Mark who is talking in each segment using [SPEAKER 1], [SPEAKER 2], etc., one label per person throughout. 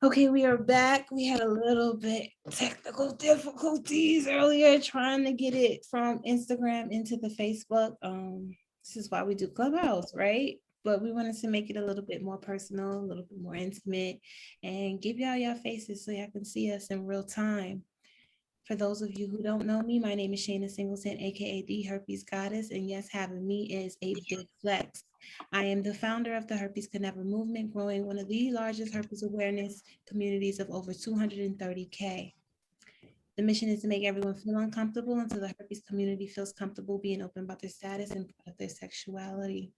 [SPEAKER 1] Okay, we are back. We had a little bit technical difficulties earlier trying to get it from Instagram into the Facebook. This is why we do Clubhouse, right? But we wanted to make it a little bit more personal, a little bit more intimate, and give y'all your faces so y'all can see us in real time. For those of you who don't know me, my name is Shayna Singleton, aka the Herpes Goddess, and yes, having me is a big flex. I am the founder of the Herpes Can Never movement, growing one of the largest herpes awareness communities of over 230K. The mission is to make everyone feel uncomfortable until the herpes community feels comfortable being open about their status and about their sexuality.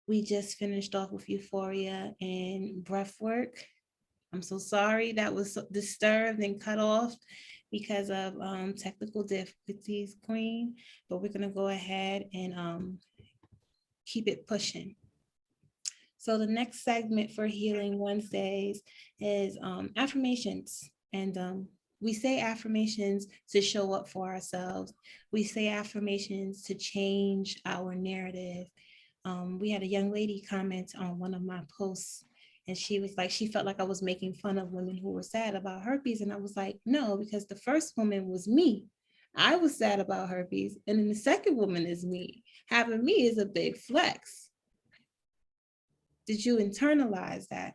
[SPEAKER 1] We just finished off with euphoria and breath work. I'm so sorry that was disturbed and cut off because of technical difficulties, Queen. But we're gonna go ahead and keep it pushing. So the next segment for Healing Wednesdays is affirmations. And we say affirmations to show up for ourselves. We say affirmations to change our narrative. We had a young lady comment on one of my posts, and she was like, she felt like I was making fun of women who were sad about herpes. And I was like, no, because the first woman was me. I was sad about herpes. And then the second woman is me. Having me is a big flex. Did you internalize that?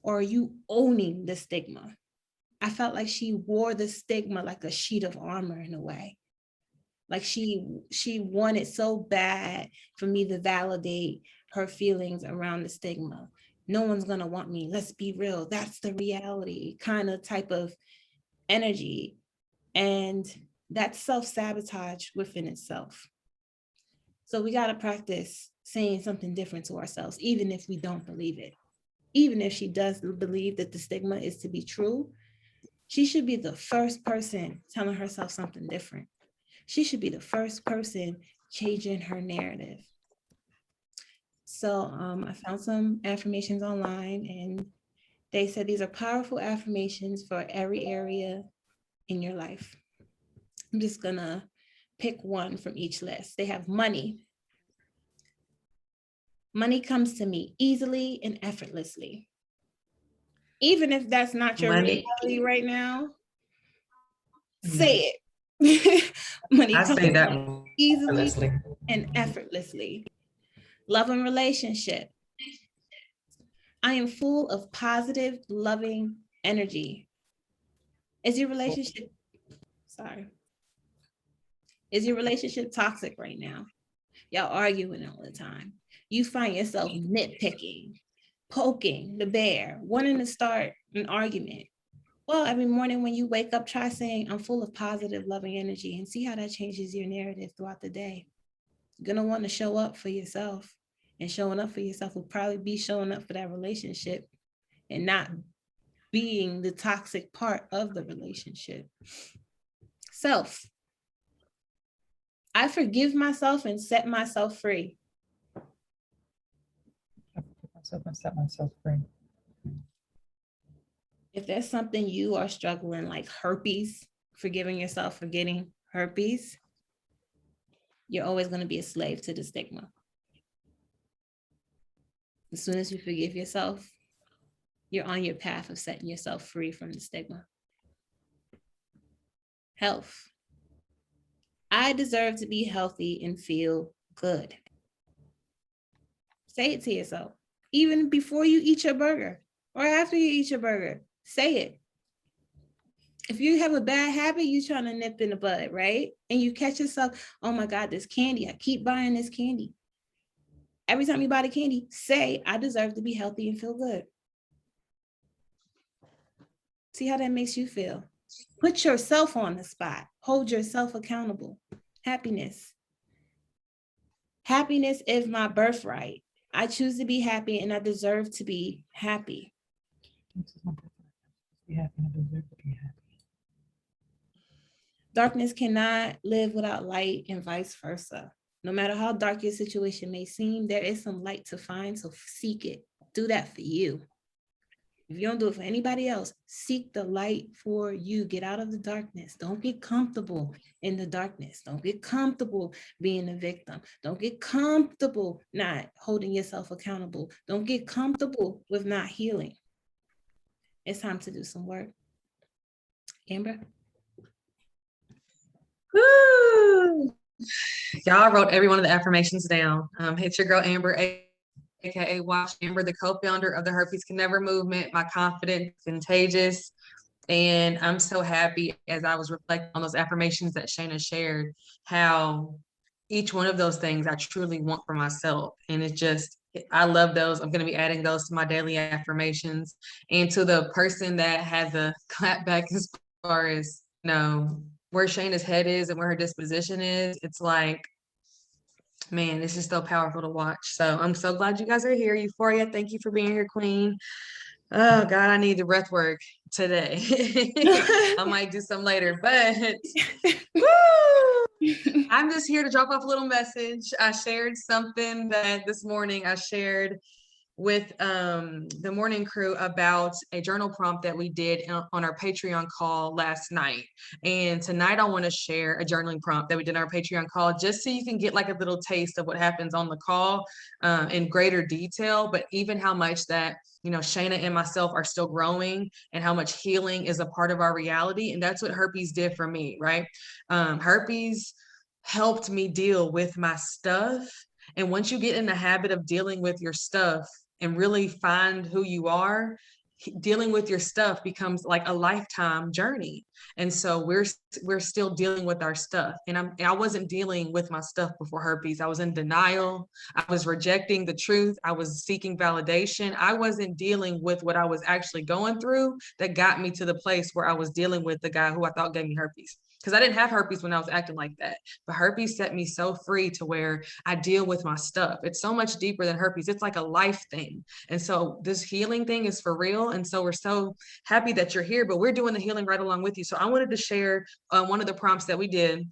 [SPEAKER 1] Or are you owning the stigma? I felt like she wore the stigma like a sheet of armor in a way. Like she wanted so bad for me to validate her feelings around the stigma. No one's gonna want me. Let's be real. That's the reality kind of type of energy. And that's self-sabotage within itself. So we gotta practice saying something different to ourselves, even if we don't believe it. Even if she does believe that the stigma is to be true, she should be the first person telling herself something different. She should be the first person changing her narrative. So I found some affirmations online, and they said these are powerful affirmations for every area in your life. I'm just gonna pick one from each list. They have money. Money comes to me easily and effortlessly. Even if that's not your
[SPEAKER 2] Money.
[SPEAKER 1] reality right now, say it. Money
[SPEAKER 2] I
[SPEAKER 1] comes
[SPEAKER 2] say
[SPEAKER 1] to
[SPEAKER 2] that
[SPEAKER 1] me
[SPEAKER 2] one
[SPEAKER 1] easily
[SPEAKER 2] effortlessly.
[SPEAKER 1] and effortlessly. Love and relationship. I am full of positive, loving energy. Is your relationship, sorry, is your relationship toxic right now? Y'all arguing all the time. You find yourself nitpicking, poking the bear, wanting to start an argument. Well, every morning when you wake up, try saying, I'm full of positive, loving energy, and see how that changes your narrative throughout the day. You're going to want to show up for yourself. And showing up for yourself will probably be showing up for that relationship and not being the toxic part of the relationship. Self. I forgive myself and set myself free.
[SPEAKER 3] I forgive myself and set myself free.
[SPEAKER 1] If there's something you are struggling, like herpes, forgiving yourself for getting herpes, you're always going to be a slave to the stigma. As soon as you forgive yourself, you're on your path of setting yourself free from the stigma. Health. I deserve to be healthy and feel good. Say it to yourself, even before you eat your burger or after you eat your burger. Say it. If you have a bad habit, you're trying to nip in the bud, right? And you catch yourself, oh my God, this candy. I keep buying this candy. Every time you buy the candy, say, I deserve to be healthy and feel good. See how that makes you feel. Put yourself on the spot. Hold yourself accountable. Happiness. Happiness is my birthright. I choose to be happy and I deserve to be happy.
[SPEAKER 3] Be happy and I deserve to be happy.
[SPEAKER 1] Darkness cannot live without light and vice versa. No matter how dark your situation may seem, there is some light to find, so seek it. Do that for you. If you don't do it for anybody else, seek the light for you. Get out of the darkness. Don't get comfortable in the darkness. Don't get comfortable being a victim. Don't get comfortable not holding yourself accountable. Don't get comfortable with not healing. It's time to do some work. Amber?
[SPEAKER 2] Woo! Y'all wrote every one of the affirmations down. It's your girl Amber, aka Watch Amber, the co-founder of the Herpes Can Never movement. My confidence is contagious. And I'm so happy as I was reflecting on those affirmations that Shayna shared, how each one of those things I truly want for myself. And it's just, I love those. I'm going to be adding those to my daily affirmations. And to the person that has a clap back as far as, where Shayna's head is and where her disposition is, it's like, man, this is so powerful to watch. So I'm so glad you guys are here. Euphoria, thank you for being here, Queen. Oh God, I need the breath work today. I might do some later, but woo! I'm just here to drop off a little message. I shared something that this morning I shared with the morning crew about a journal prompt that we did on our Patreon call last night. And tonight I want to share a journaling prompt that we did on our Patreon call, just so you can get like a little taste of what happens on the call in greater detail, but even how much that, Shayna and myself are still growing and how much healing is a part of our reality. And that's what herpes did for me, right? Herpes helped me deal with my stuff. And once you get in the habit of dealing with your stuff, and really find who you are, dealing with your stuff becomes like a lifetime journey. And so we're still dealing with our stuff. And I wasn't dealing with my stuff before herpes. I was in denial. I was rejecting the truth. I was seeking validation. I wasn't dealing with what I was actually going through that got me to the place where I was dealing with the guy who I thought gave me herpes. Because I didn't have herpes when I was acting like that. But herpes set me so free to where I deal with my stuff. It's so much deeper than herpes. It's like a life thing. And so this healing thing is for real. And so we're so happy that you're here, but we're doing the healing right along with you. So I wanted to share one of the prompts that we did.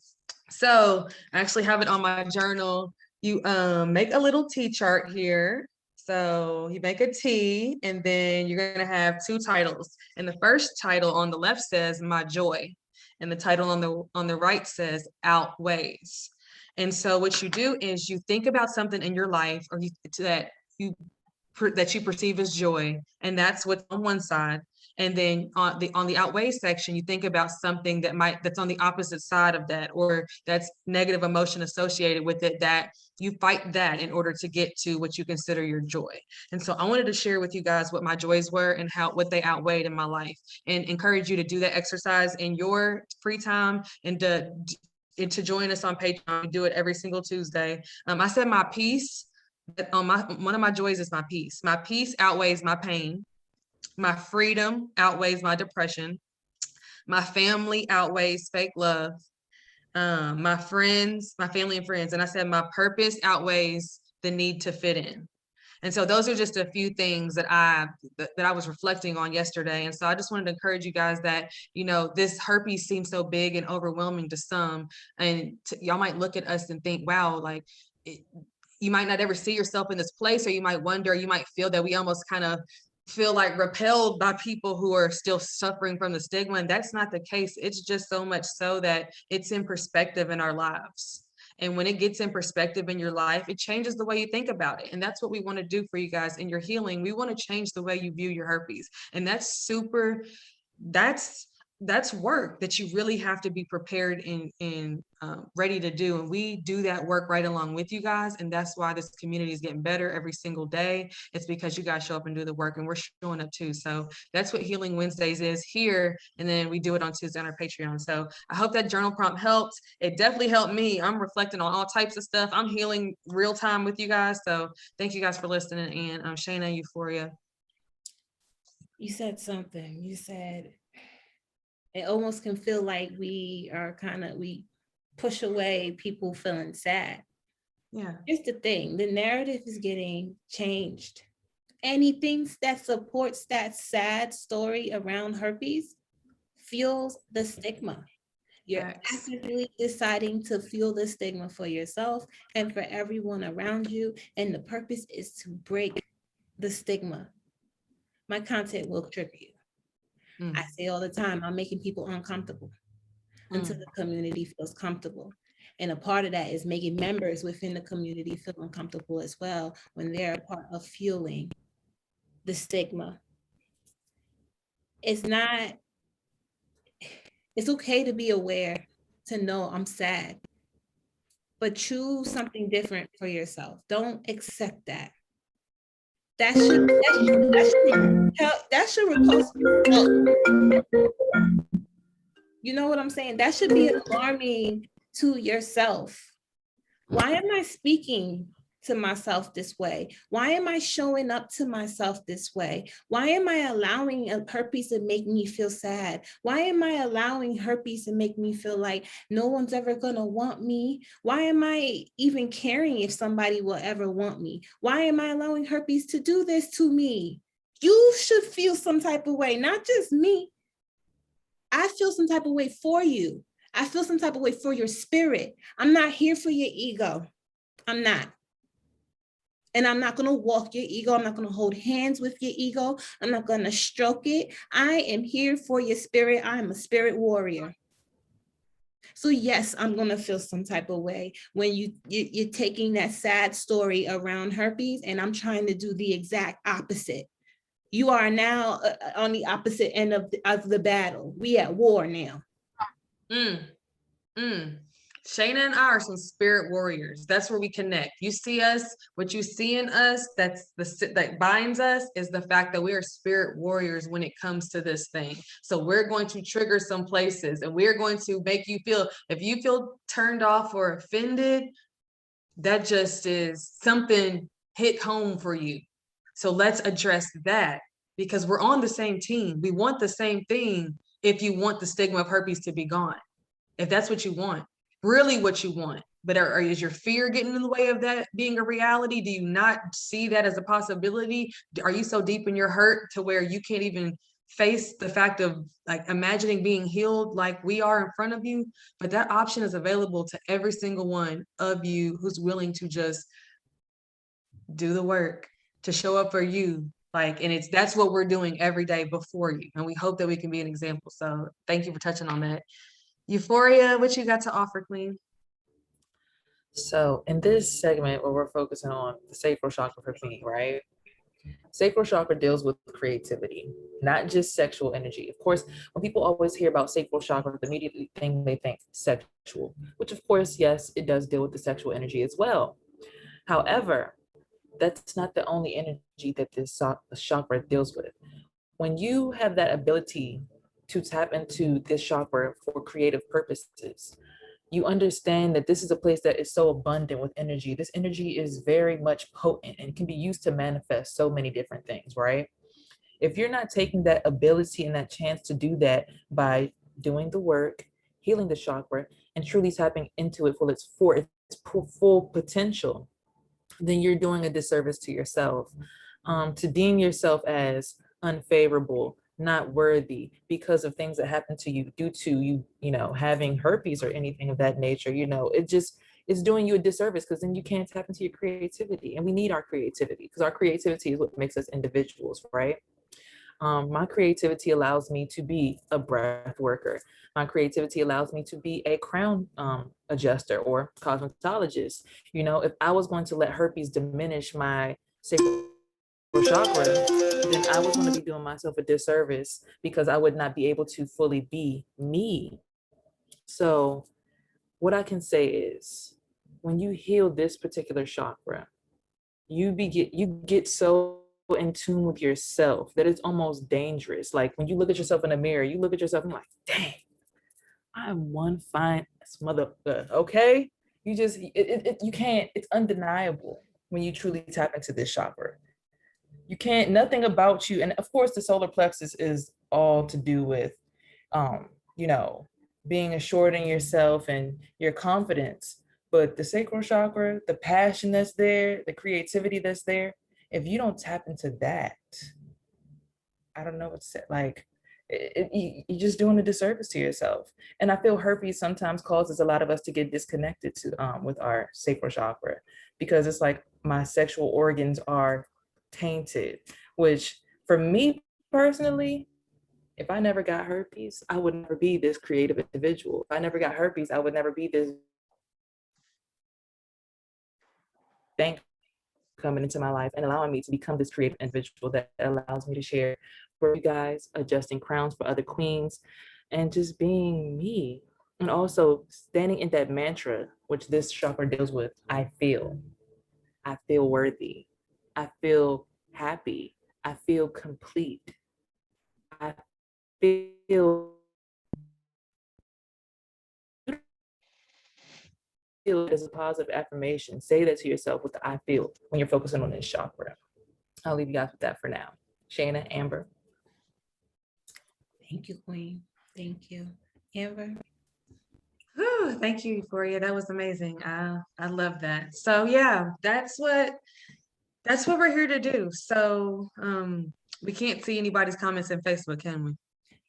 [SPEAKER 2] So I actually have it on my journal. You make a little T chart here. So you make a T, and then you're going to have two titles. And the first title on the left says My Joy. And the title on the right says Outweighs. And so what you do is you think about something in your life that you perceive as joy, and that's what's on one side. And then on the outweigh section, you think about something that's on the opposite side of that, or that's negative emotion associated with it, that you fight that in order to get to what you consider your joy. And so I wanted to share with you guys what my joys were and what they outweighed in my life, and encourage you to do that exercise in your free time, and to join us on Patreon. We do it every single Tuesday. I said my peace. But one of my joys is my peace. My peace outweighs my pain. My freedom outweighs my depression. My family outweighs fake love. My family and friends. And I said my purpose outweighs the need to fit in. And so those are just a few things that I was reflecting on yesterday. And so I just wanted to encourage you guys that, this herpes seems so big and overwhelming to some. And y'all might look at us and think, wow, like, you might not ever see yourself in this place, or you might wonder, you might feel that we almost kind of feel like repelled by people who are still suffering from the stigma. And that's not the case. It's just so much so that it's in perspective in our lives. And when it gets in perspective in your life, it changes the way you think about it. And that's what we want to do for you guys in your healing. We want to change the way you view your herpes. And that's work that you really have to be prepared and ready to do. And we do that work right along with you guys. And that's why this community is getting better every single day. It's because you guys show up and do the work, and we're showing up too. So that's what Healing Wednesdays is here. And then we do it on Tuesday on our Patreon. So I hope that journal prompt helped. It definitely helped me. I'm reflecting on all types of stuff. I'm healing real time with you guys. So thank you guys for listening. And Shayna, Euphoria.
[SPEAKER 1] You said something. You said it almost can feel like we push away people feeling sad.
[SPEAKER 2] Yeah.
[SPEAKER 1] Here's the thing, the narrative is getting changed. Anything that supports that sad story around herpes fuels the stigma. You're actively deciding to fuel the stigma for yourself and for everyone around you. And the purpose is to break the stigma. My content will trigger you. I say all the time, I'm making people uncomfortable until the community feels comfortable. And a part of that is making members within the community feel uncomfortable as well when they're a part of fueling the stigma. It's not, it's okay to be aware, to know I'm sad, but choose something different for yourself. Don't accept that. That should repulse yourself. You know what I'm saying? That should be alarming to yourself. Why am I speaking to myself this way? Why am I showing up to myself this way? Why am I allowing herpes to make me feel sad? Why am I allowing herpes to make me feel like no one's ever gonna want me? Why am I even caring if somebody will ever want me? Why am I allowing herpes to do this to me? You should feel some type of way, not just me. I feel some type of way for you. I feel some type of way for your spirit. I'm not here for your ego. I'm not. And I'm not going to walk your ego. I'm not going to hold hands with your ego. I'm not going to stroke it. I am here for your spirit. I am a spirit warrior. So yes, I'm going to feel some type of way when you're taking that sad story around herpes, and I'm trying to do the exact opposite. You are now on the opposite end of the battle. We at war now.
[SPEAKER 2] Mm, mm. Shayna and I are some spirit warriors. That's where we connect. You see us, what you see in us, that binds us is the fact that we are spirit warriors when it comes to this thing. So we're going to trigger some places, and we're going to make you feel, if you feel turned off or offended, that just is something hit home for you. So let's address that, because we're on the same team. We want the same thing. If you want the stigma of herpes to be gone, if that's what you want, really what you want. But is your fear getting in the way of that being a reality? Do you not see that as a possibility? Are you so deep in your hurt to where you can't even face the fact of like imagining being healed like we are in front of you? But that option is available to every single one of you who's willing to just do the work, to show up for you. Like, and that's what we're doing every day before you. And we hope that we can be an example. So thank you for touching on that. Euphoria, what you got to offer, Queen?
[SPEAKER 3] So in this segment where we're focusing on the sacral chakra for me, right? Sacral chakra deals with creativity, not just sexual energy. Of course, when people always hear about sacral chakra, the immediate thing they think sexual, which of course, yes, it does deal with the sexual energy as well. However, that's not the only energy that this chakra deals with. When you have that ability to tap into this chakra for creative purposes, you understand that this is a place that is so abundant with energy. This energy is very much potent and can be used to manifest so many different things, right? If you're not taking that ability and that chance to do that by doing the work, healing the chakra, and truly tapping into it for its full potential, then you're doing a disservice to yourself. To deem yourself as unfavorable, not worthy because of things that happen to you due to you having herpes or anything of that nature, it's doing you a disservice, because then you can't tap into your creativity. And we need our creativity, because our creativity is what makes us individuals, right? My creativity allows me to be a breath worker. My creativity allows me to be a crown adjuster or cosmetologist. If I was going to let herpes diminish my sacral chakra, then I was going to be doing myself a disservice, because I would not be able to fully be me. So what I can say is, when you heal this particular chakra, you get so in tune with yourself that it's almost dangerous. Like when you look at yourself in the mirror, you look at yourself and you're like, dang, I'm one fine mother. Okay, you can't. It's undeniable when you truly tap into this chakra. You can't. Nothing about you, and of course, the solar plexus is all to do with, um, you know, being assured in yourself and your confidence. But the sacral chakra, the passion that's there, the creativity that's there, if you don't tap into that, I don't know what to say. Like, you're just doing a disservice to yourself. And I feel herpes sometimes causes a lot of us to get disconnected to with our sacral chakra, because it's like my sexual organs are tainted. Which for me personally, if I never got herpes, I would never be this creative individual. If I never got herpes, I would never be this bank coming into my life and allowing me to become this creative individual that allows me to share for you guys, adjusting crowns for other queens, and just being me. And also standing in that mantra, which this chakra deals with, I feel worthy, I feel happy, I feel complete, I feel it as a positive affirmation. Say that to yourself with the I feel when you're focusing on this chakra. I'll leave you guys with that for now. Shayna, Amber.
[SPEAKER 1] Thank you, Queen. Thank you. Amber.
[SPEAKER 2] Whew, thank you, Euphoria. That was amazing. I love that. So yeah, that's what we're here to do. So we can't see anybody's comments in Facebook, can we?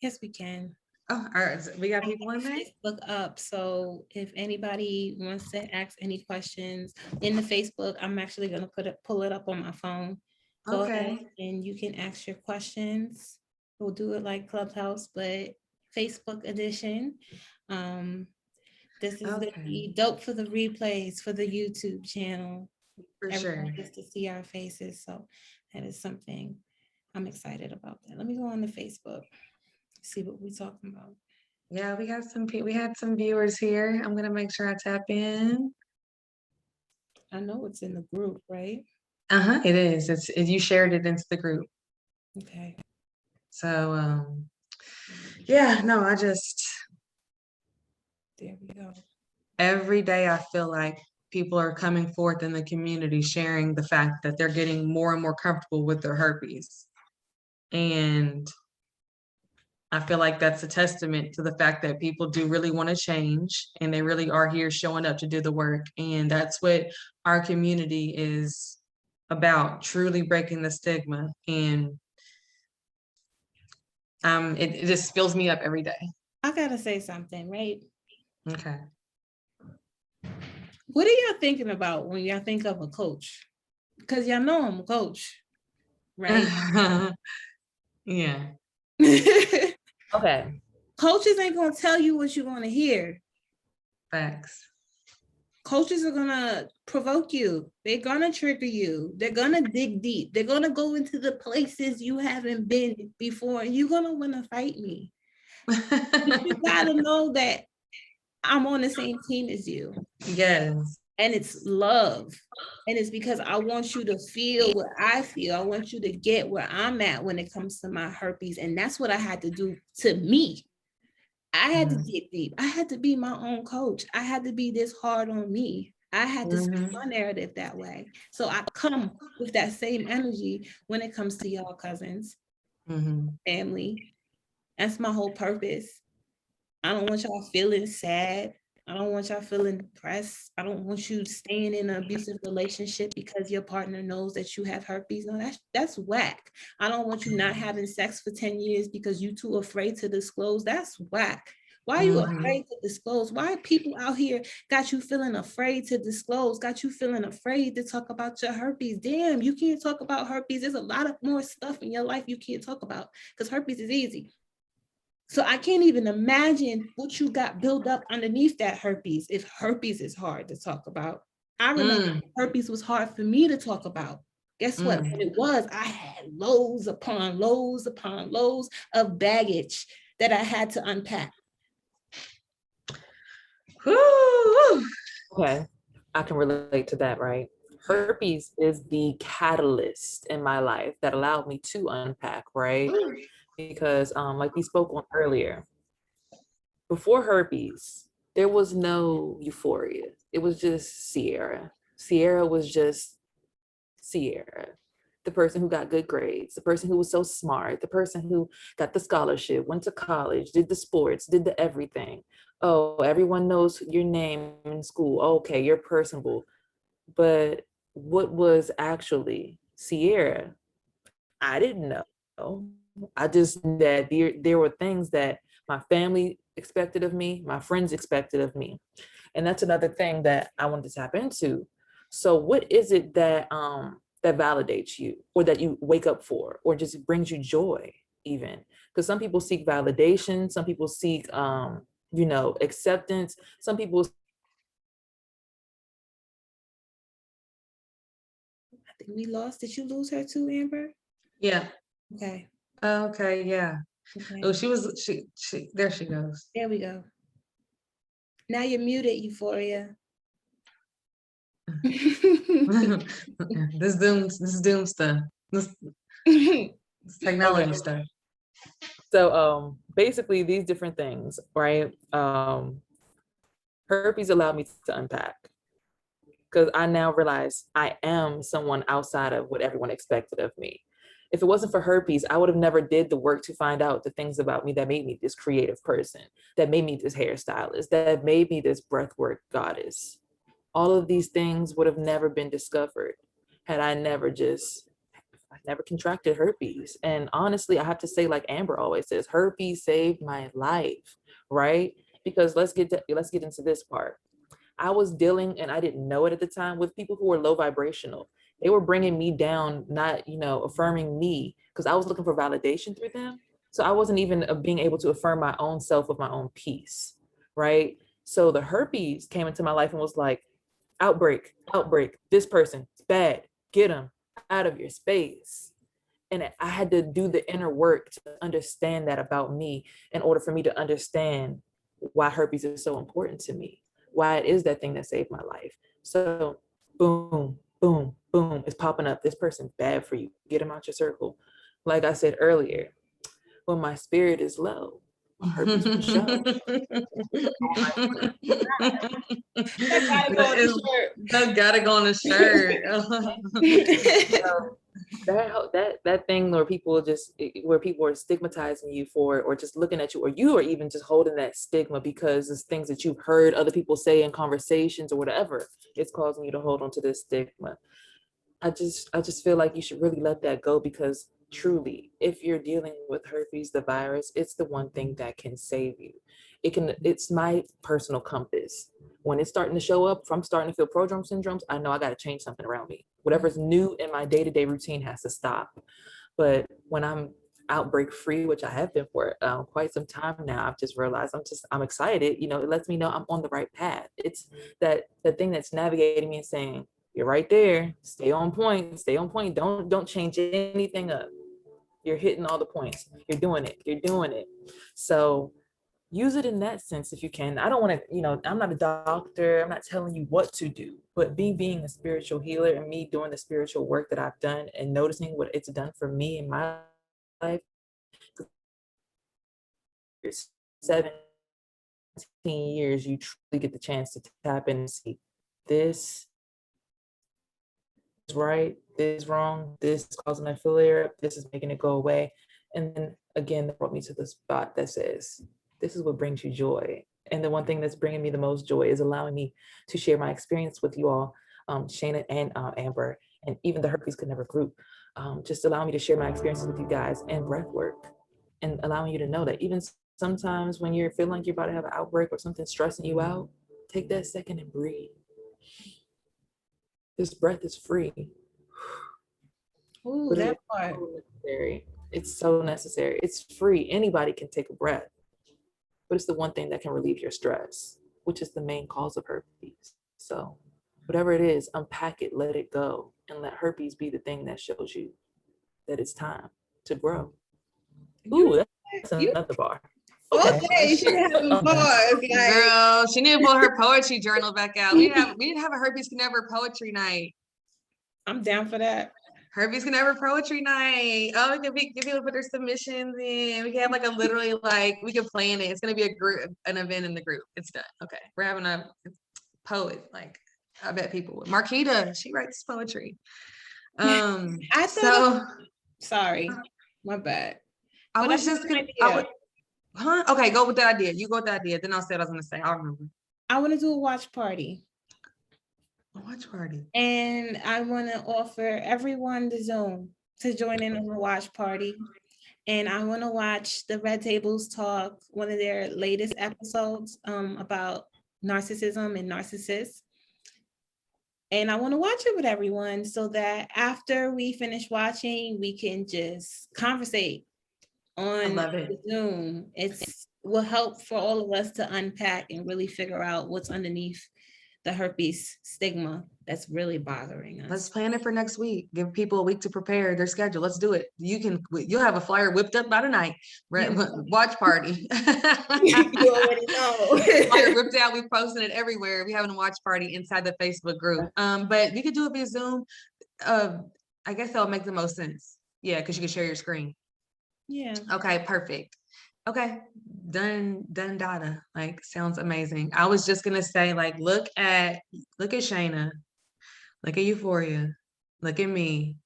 [SPEAKER 1] Yes, we can.
[SPEAKER 2] Oh, all right. We got people in there?
[SPEAKER 1] Facebook up. So if anybody wants to ask any questions in the Facebook, I'm actually gonna pull it up on my phone. Go ahead
[SPEAKER 2] Okay.
[SPEAKER 1] and you can ask your questions. We'll do it like Clubhouse, but Facebook edition. Um, this is gonna
[SPEAKER 2] Okay.
[SPEAKER 1] be dope for the replays for the YouTube channel.
[SPEAKER 2] For
[SPEAKER 1] Everyone
[SPEAKER 2] sure.
[SPEAKER 1] gets to see our faces, so that is something I'm excited about. That. Let me go on the Facebook, see what we're talking about.
[SPEAKER 2] Yeah, we had some viewers here. I'm gonna make sure I tap in.
[SPEAKER 1] I know it's in the group, right?
[SPEAKER 2] Uh-huh, it is. You shared it into the group.
[SPEAKER 1] Okay.
[SPEAKER 2] So yeah, no,
[SPEAKER 1] There we go.
[SPEAKER 2] every day I feel like people are coming forth in the community sharing the fact that they're getting more and more comfortable with their herpes. And I feel like that's a testament to the fact that people do really want to change and they really are here showing up to do the work. And that's what our community is about, truly breaking the stigma. And it just fills me up every day.
[SPEAKER 1] I gotta say something, right?
[SPEAKER 2] Okay.
[SPEAKER 1] What are y'all thinking about when y'all think of a coach? Because y'all know I'm a coach, right?
[SPEAKER 2] Yeah.
[SPEAKER 3] Okay.
[SPEAKER 1] Coaches ain't gonna tell you what you want to hear.
[SPEAKER 2] Facts.
[SPEAKER 1] Coaches are gonna provoke you. They're gonna trigger you. They're gonna dig deep. They're gonna go into the places you haven't been before. And you're gonna want to fight me. But you gotta know that I'm on the same team as you.
[SPEAKER 2] Yes.
[SPEAKER 1] And it's love. And it's because I want you to feel what I feel. I want you to get where I'm at when it comes to my herpes. And that's what I had to do to me. I had to dig deep. I had to be my own coach. I had to be this hard on me. I had to speak my narrative that way. So I come with that same energy when it comes to y'all cousins, family. That's my whole purpose. I don't want y'all feeling sad. I don't want y'all feeling depressed. I don't want you staying in an abusive relationship because your partner knows that you have herpes. No, that's whack. I don't want you not having sex for 10 years because you too afraid to disclose. That's whack. Why are you afraid to disclose? Why are people out here got you feeling afraid to disclose, got you feeling afraid to talk about your herpes? Damn, you can't talk about herpes. There's a lot of more stuff in your life you can't talk about because herpes is easy. So I can't even imagine what you got built up underneath that herpes if herpes is hard to talk about. I remember herpes was hard for me to talk about. Guess what? When it was, I had loads upon loads upon loads of baggage that I had to unpack.
[SPEAKER 3] Okay. I can relate to that, right? Herpes is the catalyst in my life that allowed me to unpack, right? Because like we spoke on earlier, before herpes, there was no euphoria. It was just Sierra. Sierra was just Sierra, the person who got good grades, the person who was so smart, the person who got the scholarship, went to college, did the sports, did the everything. Oh, everyone knows your name in school. Okay, you're personable. But what was actually Sierra? I didn't know. I just knew that there were things that my family expected of me, my friends expected of me. And that's another thing that I wanted to tap into. So what is it that validates you or that you wake up for or just brings you joy even? Because some people seek validation, some people seek acceptance, some people.
[SPEAKER 1] I think we lost. Did you lose her too, Amber?
[SPEAKER 2] Yeah.
[SPEAKER 1] Okay.
[SPEAKER 2] Okay, yeah.
[SPEAKER 1] Okay.
[SPEAKER 2] Oh, she there she goes.
[SPEAKER 1] There we go. Now you're muted, Euphoria.
[SPEAKER 2] This doom stuff. This technology
[SPEAKER 3] Okay.
[SPEAKER 2] stuff.
[SPEAKER 3] So basically these different things, right? Herpes allowed me to unpack because I now realize I am someone outside of what everyone expected of me. If it wasn't for herpes, I would have never did the work to find out the things about me that made me this creative person, that made me this hairstylist, that made me this breathwork goddess. All of these things would have never been discovered had I never contracted herpes. And honestly, I have to say, like Amber always says, herpes saved my life, right? Because let's get into this part. I was dealing, and I didn't know it at the time, with people who were low vibrational. They were bringing me down, not, affirming me, because I was looking for validation through them. So I wasn't even being able to affirm my own self with my own peace, right? So the herpes came into my life and was like, outbreak, outbreak, this person, it's bad, get them out of your space. And I had to do the inner work to understand that about me in order for me to understand why herpes is so important to me, why it is that thing that saved my life. So boom, boom, boom, it's popping up. This person's bad for you. Get them out your circle. Like I said earlier, when my spirit is low, my herpes will show.
[SPEAKER 1] That gotta go on the
[SPEAKER 2] That gotta go on a shirt.
[SPEAKER 1] shirt.
[SPEAKER 3] That thing where people are stigmatizing you for, or just looking at you, or you are even just holding that stigma because it's things that you've heard other people say in conversations or whatever, it's causing you to hold on to this stigma. I just feel like you should really let that go, because truly, if you're dealing with herpes, the virus, it's the one thing that can save you. It's my personal compass. When it's starting to show up, if I'm starting to feel prodrome syndromes, I know I got to change something around me. Whatever's new in my day-to-day routine has to stop. But when I'm outbreak free, which I have been for quite some time now, I've just realized I'm excited. It lets me know I'm on the right path. It's that the thing that's navigating me and saying, you're right there. Stay on point. Stay on point. Don't change anything up. You're hitting all the points. You're doing it. You're doing it. So use it in that sense if you can. I don't want to, I'm not a doctor. I'm not telling you what to do, but being a spiritual healer and me doing the spiritual work that I've done and noticing what it's done for me in my life. 17 years, you truly get the chance to tap in and see this is right, this is wrong, this is causing my flare, this is making it go away. And then again, that brought me to the spot that says, this is what brings you joy. And the one thing that's bringing me the most joy is allowing me to share my experience with you all, Shana and Amber, and even the Herpes Could Never group. Just allow me to share my experiences with you guys and breath work, and allowing you to know that even sometimes when you're feeling like you're about to have an outbreak or something stressing you out, take that second and breathe. This breath is free.
[SPEAKER 1] Ooh,
[SPEAKER 3] But
[SPEAKER 1] that
[SPEAKER 3] it's
[SPEAKER 1] part.
[SPEAKER 3] so necessary. It's so necessary. It's free. Anybody can take a breath, but it's the one thing that can relieve your stress, which is the main cause of herpes. So whatever it is, unpack it, let it go, and let herpes be the thing that shows you that it's time to grow.
[SPEAKER 1] You,
[SPEAKER 3] Ooh, that's
[SPEAKER 1] you
[SPEAKER 3] another bar.
[SPEAKER 1] okay?
[SPEAKER 3] Okay.
[SPEAKER 1] She have some bars, like
[SPEAKER 2] Girl, she need to pull her poetry journal back out. We didn't have a Herpes Can Never poetry night.
[SPEAKER 1] I'm down for that.
[SPEAKER 2] Herpes Can Never poetry night. Oh, we can get people put their submissions in. We can have we can plan it. It's gonna be an event in the group. It's done. Okay, we're having a poet. Like, I bet people would. Marquita, she writes poetry.
[SPEAKER 1] I thought.
[SPEAKER 2] So
[SPEAKER 1] Sorry, my bad.
[SPEAKER 2] I
[SPEAKER 1] But
[SPEAKER 2] was
[SPEAKER 1] have
[SPEAKER 2] just
[SPEAKER 1] an
[SPEAKER 2] gonna.
[SPEAKER 1] idea.
[SPEAKER 2] Okay, go with that idea. You go with that idea. Then I'll say what I was gonna say. I'll remember.
[SPEAKER 1] I want to do a watch party.
[SPEAKER 2] A watch party.
[SPEAKER 1] And I want to offer everyone the Zoom to join in on the watch party. And I want to watch the Red Tables talk, one of their latest episodes about narcissism and narcissists. And I want to watch it with everyone so that after we finish watching, we can just conversate
[SPEAKER 2] I
[SPEAKER 1] on
[SPEAKER 2] love it.
[SPEAKER 1] Zoom. Will help for all of us to unpack and really figure out what's underneath the herpes stigma that's really bothering us.
[SPEAKER 2] Let's plan it for next week. Give people a week to prepare their schedule. Let's do it. You'll have a flyer whipped up by tonight. Watch party.
[SPEAKER 1] You already know.
[SPEAKER 2] Flyer ripped out. We posting it everywhere. We having a watch party inside the Facebook group. But we could do it via Zoom. I guess that'll make the most sense. Yeah, because you can share your screen.
[SPEAKER 1] Yeah.
[SPEAKER 2] Okay, perfect. Okay, done data. Like, sounds amazing. I was just gonna say, like, look at Shayna, look at Euphoria, look at me,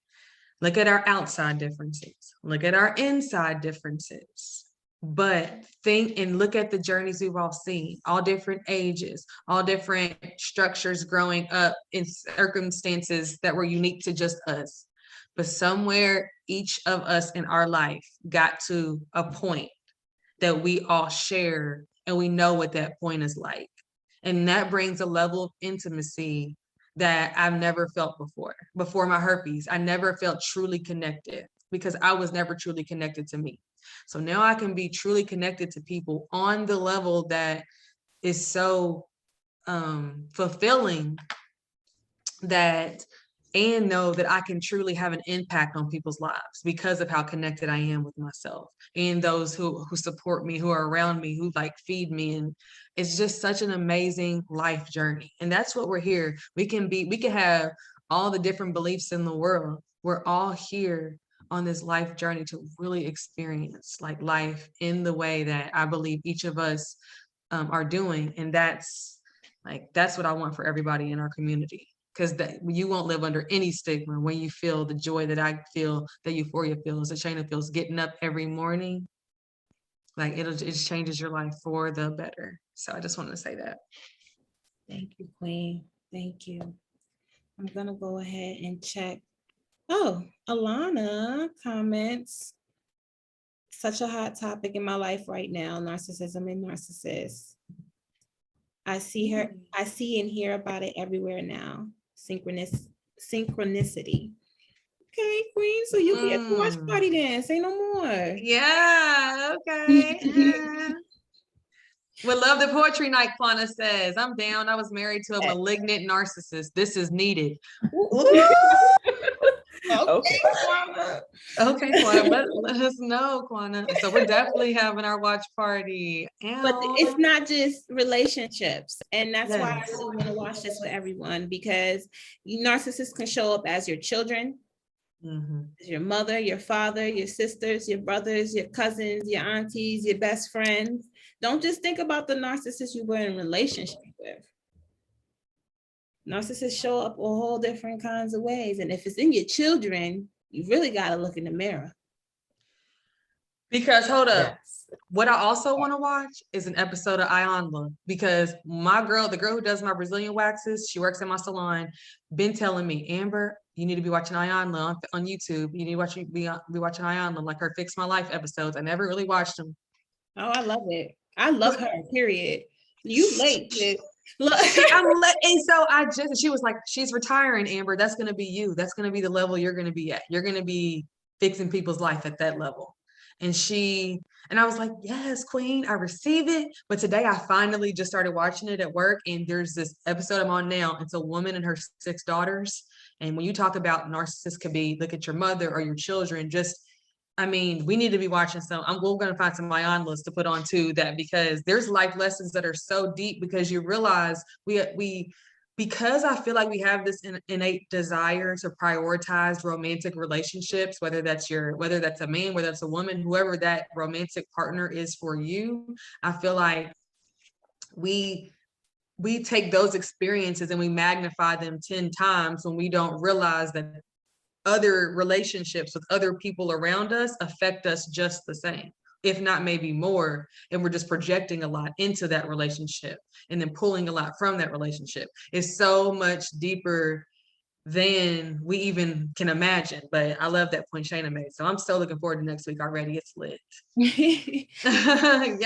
[SPEAKER 2] look at our outside differences, look at our inside differences. But think and look at the journeys we've all seen, all different ages, all different structures growing up in circumstances that were unique to just us. But somewhere each of us in our life got to a point that we all share, and we know what that point is like. And that brings a level of intimacy that I've never felt before. Before my herpes, I never felt truly connected because I was never truly connected to me. So now I can be truly connected to people on the level that is so fulfilling, that and know that I can truly have an impact on people's lives because of how connected I am with myself and those who support me, who are around me, who like feed me. And it's just such an amazing life journey. And that's what we're here. We can have all the different beliefs in the world. We're all here on this life journey to really experience like life in the way that I believe each of us are doing. And that's what I want for everybody in our community. Because you won't live under any stigma when you feel the joy that I feel, that Euphoria feels, that Shayna feels, getting up every morning. Like it just changes your life for the better. So I just wanted to say that.
[SPEAKER 1] Thank you, Queen. Thank you. I'm gonna go ahead and check. Oh, Alana comments. Such a hot topic in my life right now, narcissism and narcissists. I see and hear about it everywhere now. Synchronicity. Okay, Queen. So you be at the watch party then. Say no more.
[SPEAKER 2] Yeah, okay. Would love the poetry night, Quana says. I'm down. I was married to a malignant narcissist. This is needed.
[SPEAKER 1] Okay,
[SPEAKER 2] Quana, let us know, Quana. So we're definitely having our watch party.
[SPEAKER 1] But it's not just relationships. And that's why I really want to watch this with everyone, because narcissists can show up as your children, your mother, your father, your sisters, your brothers, your cousins, your aunties, your best friends. Don't just think about the narcissist you were in a relationship with. Narcissists show up a whole different kinds of ways. And if it's in your children, you really got to look in the mirror.
[SPEAKER 2] Because hold up, what I also want to watch is an episode of Ayanla, because the girl who does my Brazilian waxes, she works in my salon, been telling me, Amber, you need to be watching Ayanla on YouTube. You need to be watching Ayanla, like her Fix My Life episodes. I never really watched them.
[SPEAKER 1] Oh, I love it. I love her, period. You late, sis.
[SPEAKER 2] Look. And so she was like, she's retiring, Amber. That's going to be you. That's going to be the level you're going to be at. You're going to be fixing people's life at that level. And I was like, yes, Queen, I receive it. But today I finally just started watching it at work. And there's this episode I'm on now. It's a woman and her 6 daughters. And when you talk about narcissists could be, look at your mother or your children, we need to be watching we're going to find some Ayanlas to put on too, because there's life lessons that are so deep, because you realize because I feel like we have this innate desire to prioritize romantic relationships, whether that's a man, whether that's a woman, whoever that romantic partner is for you. I feel like we take those experiences and we magnify them 10 times when we don't realize that other relationships with other people around us affect us just the same, if not maybe more. And we're just projecting a lot into that relationship and then pulling a lot from that relationship. It's so much deeper than we even can imagine. But I love that point Shayna made. So I'm so looking forward to next week already. It's lit.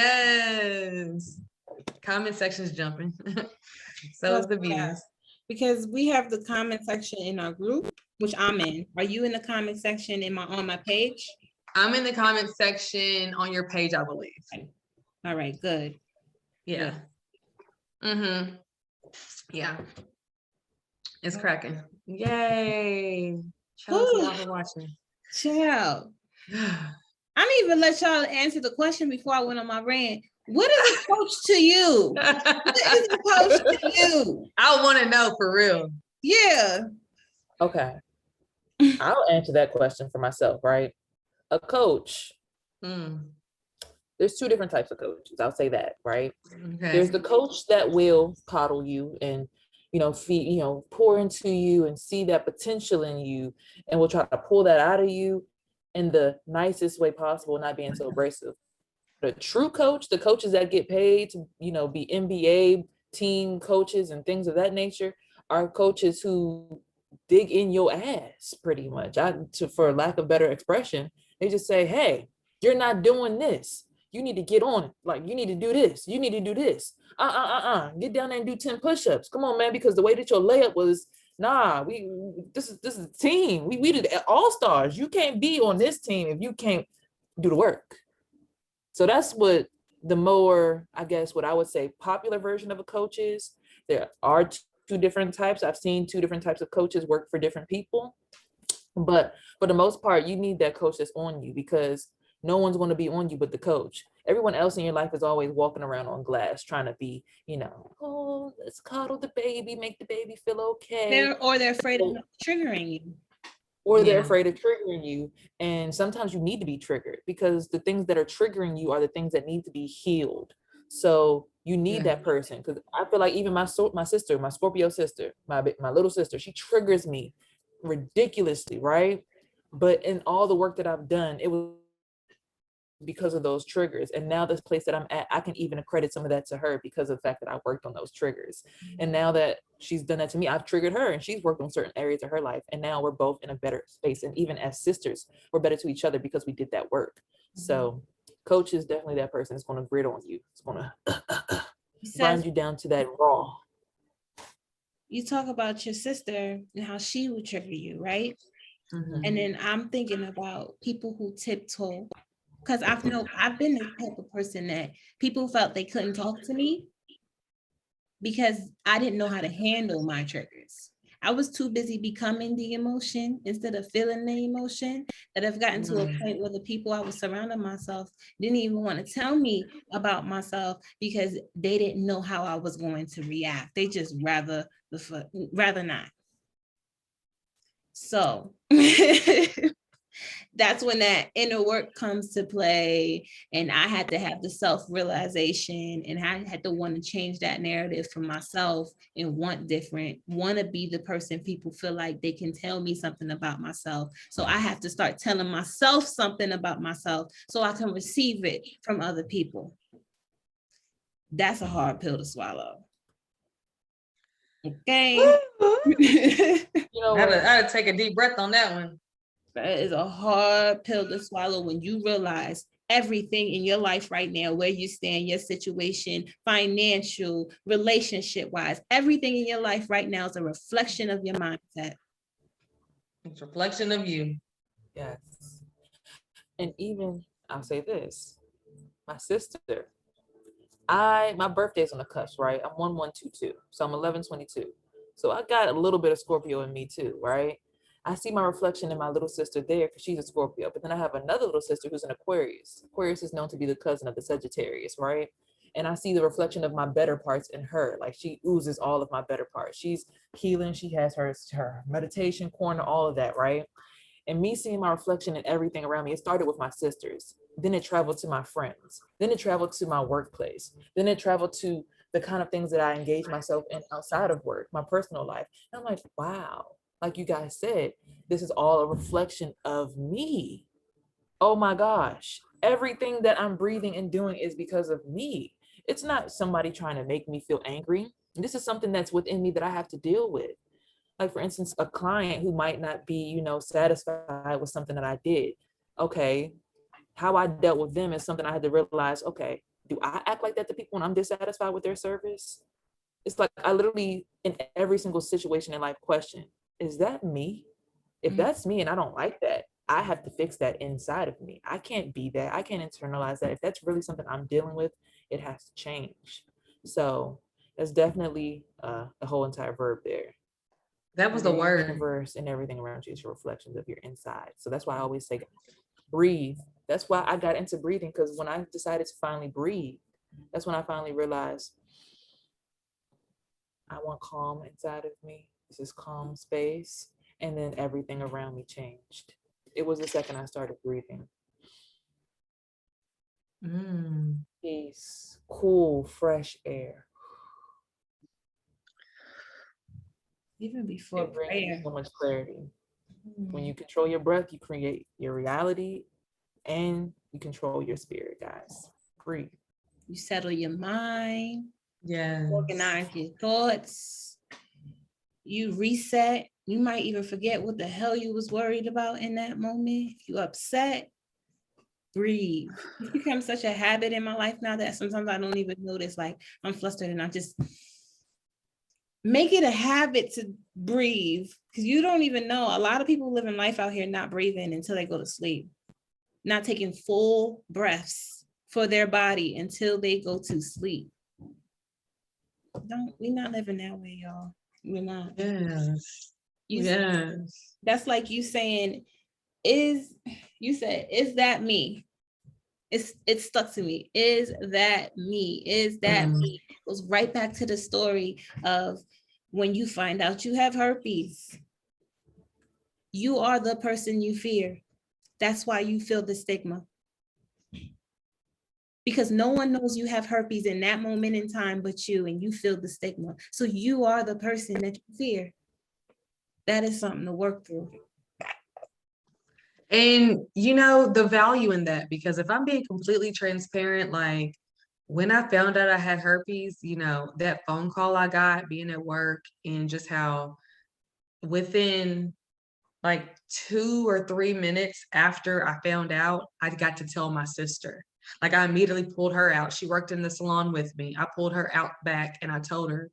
[SPEAKER 2] Yes. Comment section's jumping. So is the views.
[SPEAKER 1] Because we have the comment section in our group, which I'm in. Are you in the comment section on my page?
[SPEAKER 2] I'm in the comment section on your page, I believe.
[SPEAKER 1] All right, good.
[SPEAKER 2] Yeah. Mm-hmm. Yeah, it's cracking. Yay. Shout out to y'all for watching.
[SPEAKER 1] Child. I didn't even let y'all answer the question before I went on my rant. What is a coach to you? What is a coach to you?
[SPEAKER 2] I want to know for real.
[SPEAKER 1] Yeah.
[SPEAKER 3] Okay. I'll answer that question for myself, right? A coach, there's two different types of coaches. I'll say that, right?
[SPEAKER 2] Okay.
[SPEAKER 3] There's the coach that will coddle you and, feed, pour into you and see that potential in you and will try to pull that out of you in the nicest way possible, not being so abrasive. The true coach, the coaches that get paid to, be NBA team coaches and things of that nature, are coaches who dig in your ass pretty much. For lack of better expression, they just say, hey, you're not doing this. You need to get on it. Like, you need to do this. You need to do this. Get down there and do 10 push-ups. Come on, man, because the way that your layup was, this is a team. We did all-stars. You can't be on this team if you can't do the work. So that's what the more, I guess, what I would say popular version of a coach is. There are two different types. I've seen two different types of coaches work for different people. But for the most part, you need that coach that's on you, because no one's going to be on you but the coach. Everyone else in your life is always walking around on glass trying to be, oh, let's coddle the baby, make the baby feel okay.
[SPEAKER 1] They're afraid of triggering you.
[SPEAKER 3] Or they're afraid of triggering you. And sometimes you need to be triggered, because the things that are triggering you are the things that need to be healed. So you need that person. Because I feel like even my sister, my Scorpio sister, my little sister, she triggers me ridiculously, right? But in all the work that I've done, it was because of those triggers. And now this place that I'm at, I can even accredit some of that to her because of the fact that I worked on those triggers. And now that she's done that to me, I've triggered her and she's worked on certain areas of her life. And now we're both in a better space. And even as sisters, we're better to each other because we did that work. So coach is definitely that person that's going to grit on you. It's going to grind you down to that raw.
[SPEAKER 1] You talk about your sister and how she would trigger you, right? And then I'm thinking about people who tiptoe, because I've been the type of person that people felt they couldn't talk to me because I didn't know how to handle my triggers. I was too busy becoming the emotion instead of feeling the emotion, that I've gotten to a point where the people I was surrounding myself didn't even want to tell me about myself because they didn't know how I was going to react. They just rather not. So that's when that inner work comes to play. And I had to have the self-realization, and I had to want to change that narrative for myself and want to be the person people feel like they can tell me something about myself. So I have to start telling myself something about myself so I can receive it from other people. That's a hard pill to swallow. Okay.
[SPEAKER 2] I had to take a deep breath on that one.
[SPEAKER 1] That is a hard pill to swallow when you realize everything in your life right now, where you stand, your situation, financial, relationship wise, everything in your life right now is a reflection of your mindset.
[SPEAKER 2] It's a reflection of you.
[SPEAKER 3] Yes. And even, I'll say this, my sister, my birthday's on the cusp, right? I'm 1122, so I'm 1122. So I got a little bit of Scorpio in me too, right? I see my reflection in my little sister there because she's a Scorpio, but then I have another little sister who's an Aquarius. Aquarius is known to be the cousin of the Sagittarius, right? And I see the reflection of my better parts in her. Like, she oozes all of my better parts. She's healing. She has her meditation corner, all of that, right? And me seeing my reflection in everything around me, it started with my sisters. Then it traveled to my friends. Then it traveled to my workplace. Then it traveled to the kind of things that I engage myself in outside of work, my personal life. And I'm like, wow, like you guys said, this is all a reflection of me. Oh my gosh, everything that I'm breathing and doing is because of me. It's not somebody trying to make me feel angry. This is something that's within me that I have to deal with. Like, for instance, a client who might not be, satisfied with something that I did. Okay, how I dealt with them is something I had to realize, okay, do I act like that to people when I'm dissatisfied with their service? It's like I literally, in every single situation in life, question, is that me? If that's me and I don't like that, I have to fix that inside of me. I can't be that. I can't internalize that. If that's really something I'm dealing with, it has to change. So That's definitely a whole entire verb there.
[SPEAKER 2] That was the
[SPEAKER 3] Your
[SPEAKER 2] word.
[SPEAKER 3] universe and everything around you is reflections of your inside. So that's why I always say breathe. That's why I got into breathing, because when I decided to finally breathe, that's when I finally realized I want calm inside of me. This is calm space. And then everything around me changed. It was the second I started breathing. Peace, cool, fresh air.
[SPEAKER 1] Even before
[SPEAKER 3] It brings you
[SPEAKER 1] prayer.
[SPEAKER 3] so much clarity. When you control your breath, you create your reality and you control your spirit, guys. Breathe.
[SPEAKER 1] You settle your mind,
[SPEAKER 2] Yes.
[SPEAKER 1] organize your thoughts, you reset. You might even forget what the hell you was worried about in that moment. If you upset, breathe. It's become such a habit in my life now that sometimes I don't even notice, like I'm flustered and I just make it a habit to breathe, because you don't even know. A lot of people living life out here not breathing until they go to sleep, not taking full breaths for their body until they go to sleep. We're not living that way, y'all. We're not.
[SPEAKER 2] Yes.
[SPEAKER 1] You,
[SPEAKER 2] Yes.
[SPEAKER 1] that's like you saying, is that me? It stuck to me. Is that me? Is that me? It goes right back to the story of when you find out you have herpes. You are the person you fear. That's why you feel the stigma. Because no one knows you have herpes in that moment in time but you, and you feel the stigma. So you are the person that you fear. That is something to work through.
[SPEAKER 2] And you know, the value in that, because if I'm being completely transparent, like when I found out I had herpes, you know, that phone call I got being at work, and just how within like 2 or 3 minutes after I found out, I got to tell my sister. Like I immediately pulled her out. She worked in the salon with me. I pulled her out back and I told her,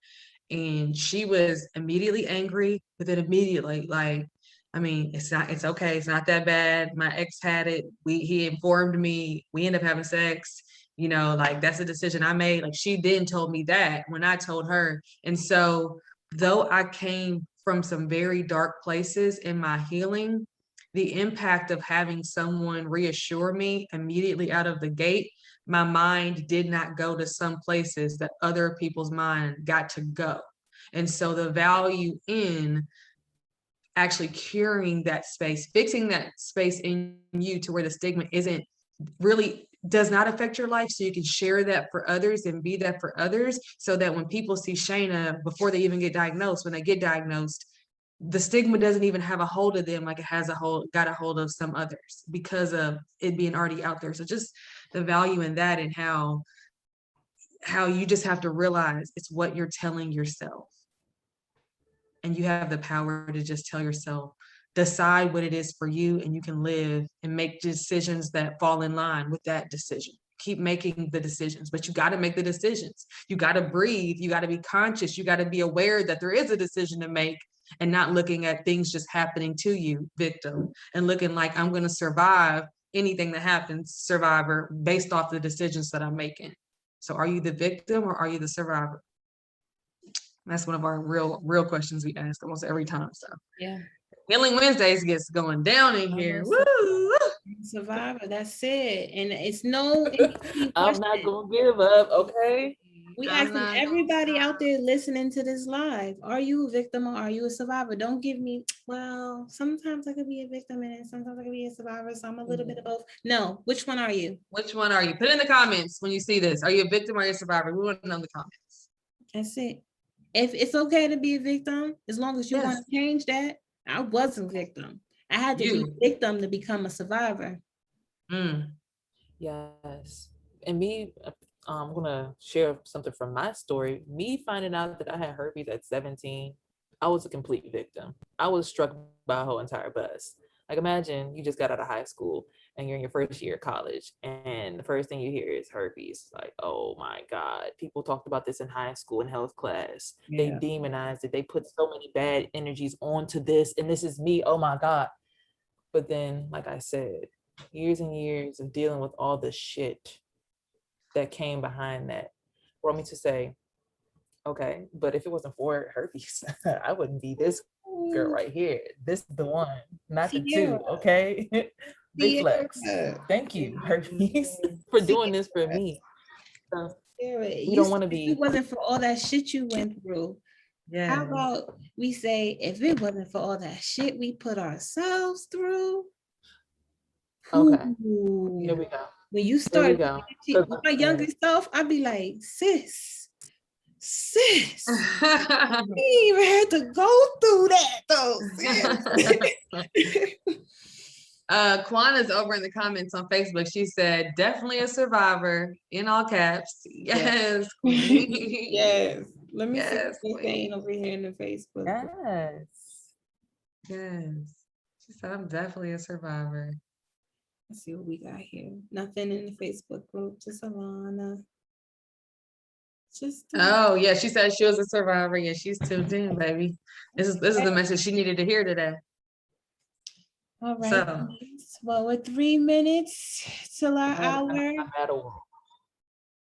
[SPEAKER 2] and she was immediately angry, but then immediately like, I mean, it's okay. It's not that bad. My ex had it. He informed me. We ended up having sex. You know, like that's a decision I made. Like she then told me that when I told her. And so though I came from some very dark places in my healing, the impact of having someone reassure me immediately out of the gate, my mind did not go to some places that other people's mind got to go. And so the value in actually curing that space, fixing that space in you to where the stigma isn't really does not affect your life, so you can share that for others and be that for others, so that when people see Shayna before they even get diagnosed, when they get diagnosed, the stigma doesn't even have a hold of them like it has got a hold of some others because of it being already out there. So just the value in that, and how you just have to realize it's what you're telling yourself, and you have the power to just tell yourself, decide what it is for you, and you can live and make decisions that fall in line with that decision. Keep making the decisions, but you got to make the decisions. You got to breathe. You got to be conscious. You got to be aware that there is a decision to make, and not looking at things just happening to you, victim, and looking like I'm going to survive anything that happens, survivor, based off the decisions that I'm making. So are you the victim or are you the survivor? That's one of our real questions we ask almost every time. So
[SPEAKER 1] Yeah.
[SPEAKER 2] Healing Wednesdays gets going down in here. Woo!
[SPEAKER 1] Survivor, that's it. And it's no
[SPEAKER 3] I'm not gonna give up, okay?
[SPEAKER 1] We
[SPEAKER 2] I'm
[SPEAKER 1] asking
[SPEAKER 2] not gonna
[SPEAKER 1] everybody out
[SPEAKER 2] stop.
[SPEAKER 1] there listening to this live, are you a victim or are you a survivor? Don't give me, well, sometimes I could be a victim and sometimes I could be a survivor, so I'm a little bit of both. No, which one are you?
[SPEAKER 2] Which one are you? Put in the comments when you see this. Are you a victim or are you a survivor? We want to know in the comments.
[SPEAKER 1] That's it. If it's okay to be a victim, as long as you want
[SPEAKER 2] Yes.
[SPEAKER 1] to change that. I was a victim. I had to be
[SPEAKER 2] You.
[SPEAKER 1] a victim to become a survivor.
[SPEAKER 3] Yes. And me, I'm gonna share something from my story. Me finding out that I had herpes at 17, I was a complete victim. I was struck by a whole entire bus. Like imagine you just got out of high school and you're in your first year of college, and the first thing you hear is herpes. Like, oh my God. People talked about this in high school in health class. They
[SPEAKER 1] Yeah.
[SPEAKER 3] demonized it. They put so many bad energies onto this, and this is me. Oh my God. But then, like I said, years and years of dealing with all the shit that came behind that brought me to say, Okay, but if it wasn't for herpes, I wouldn't be this girl right here. This is the one, not the
[SPEAKER 1] Sierra,
[SPEAKER 3] two. Okay, big flex.
[SPEAKER 1] Sierra,
[SPEAKER 3] Thank you, herpes, for doing this for me. So
[SPEAKER 1] Sierra.
[SPEAKER 3] we
[SPEAKER 1] You
[SPEAKER 3] don't
[SPEAKER 1] said
[SPEAKER 3] want to
[SPEAKER 1] if
[SPEAKER 3] be
[SPEAKER 1] it wasn't for all that shit you went through,
[SPEAKER 2] Yeah.
[SPEAKER 1] how about we say if it wasn't for all that shit we put ourselves through?
[SPEAKER 3] okay.
[SPEAKER 1] Ooh.
[SPEAKER 3] Here we go.
[SPEAKER 1] When you
[SPEAKER 3] Here we
[SPEAKER 1] start
[SPEAKER 3] go.
[SPEAKER 1] with
[SPEAKER 3] 'Cause,
[SPEAKER 1] my younger
[SPEAKER 3] yeah.
[SPEAKER 1] self, I'd be like, sis, you ain't even had to go through that though, sis.
[SPEAKER 2] Kwana's over in the comments on Facebook. She said, definitely a survivor in all caps. Yes, queen.
[SPEAKER 1] Yes. Let me see what
[SPEAKER 2] Yes,
[SPEAKER 1] they're
[SPEAKER 2] queen.
[SPEAKER 1] saying over here in the Facebook.
[SPEAKER 3] Yes.
[SPEAKER 2] Yes. She said, I'm definitely a survivor.
[SPEAKER 1] Let's see what we got here. Nothing in the Facebook group, just Alana. Just
[SPEAKER 2] Oh, yeah. She said she was a survivor. Yeah, she's tuned in, baby. This is the message she needed to hear today.
[SPEAKER 1] all right.
[SPEAKER 2] So
[SPEAKER 1] Well, we're 3 minutes till our hour.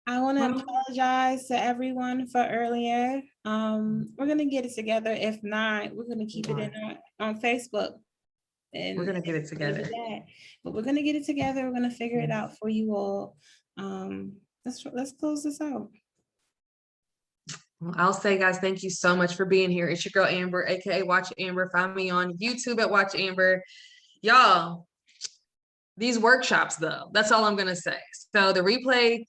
[SPEAKER 1] I want to apologize to everyone for earlier. We're gonna get it together. If not, we're gonna keep it in on Facebook. And
[SPEAKER 2] we're gonna get it together.
[SPEAKER 1] But we're gonna get it together. We're gonna figure it out for you all. Let's close this out.
[SPEAKER 2] Well, I'll say, guys, thank you so much for being here. It's your girl Amber, aka Watch Amber. Find me on YouTube at Watch Amber. Y'all, these workshops, though, that's all I'm gonna say. So the replay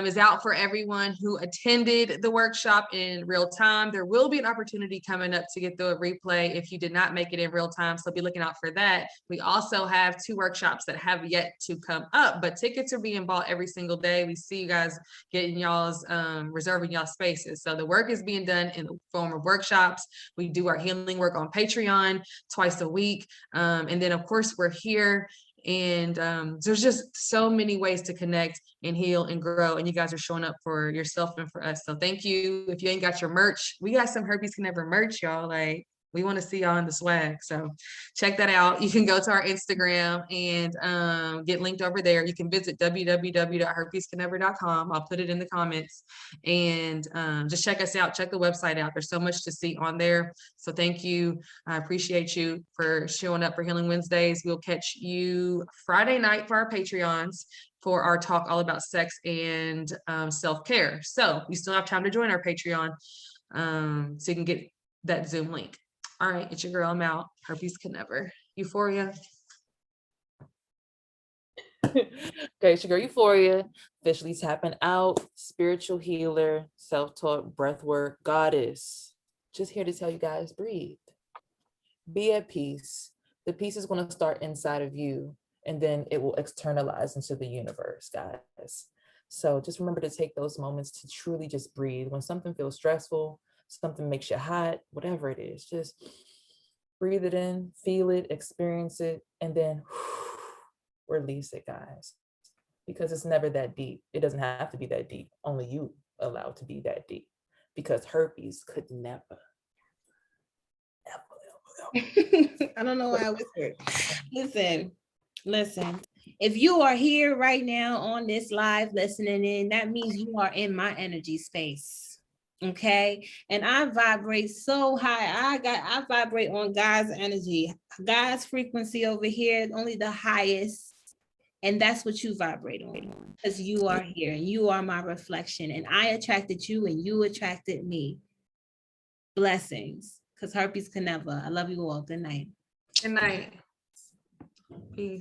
[SPEAKER 2] is out for everyone who attended the workshop in real time. There will be an opportunity coming up to get the replay if you did not make it in real time, so be looking out for that. We also have 2 workshops that have yet to come up, but tickets are being bought every single day. We see you guys getting y'all's reserving y'all spaces. So the work is being done in the form of workshops. We do our healing work on Patreon twice a week, and then of course we're here. And there's just so many ways to connect and heal and grow, and you guys are showing up for yourself and for us. So thank you. If you ain't got your merch, we got some Herpes Can Never merch, y'all. Like, we want to see y'all in the swag. So check that out. You can go to our Instagram and get linked over there. You can visit www.herpescannever.com. I'll put it in the comments, and just check us out. Check the website out. There's so much to see on there. So thank you. I appreciate you for showing up for Healing Wednesdays. We'll catch you Friday night for our Patreons for our talk all about sex and self-care. So you still have time to join our Patreon, so you can get that Zoom link. All right, it's your girl. I'm out. Herpes Can Never. Euphoria.
[SPEAKER 3] Okay, it's your girl Euphoria, officially tapping out, spiritual healer, self-taught breathwork goddess. Just here to tell you guys, breathe. Be at peace. The peace is going to start inside of you, and then it will externalize into the universe, guys. So just remember to take those moments to truly just breathe. When something feels stressful, something makes you hot, whatever it is, just breathe it in, feel it, experience it, and then release it, guys. Because it's never that deep. It doesn't have to be that deep. Only you allow it to be that deep. Because herpes could never.
[SPEAKER 1] I don't know why I whispered. Listen. If you are here right now on this live listening in, that means you are in my energy space. Okay. And I vibrate so high. I vibrate on God's energy. God's frequency over here is only the highest. And that's what you vibrate on, because you are here and you are my reflection. And I attracted you and you attracted me. Blessings. Because herpes can never. I love you all. Good night.
[SPEAKER 2] Good night. Peace.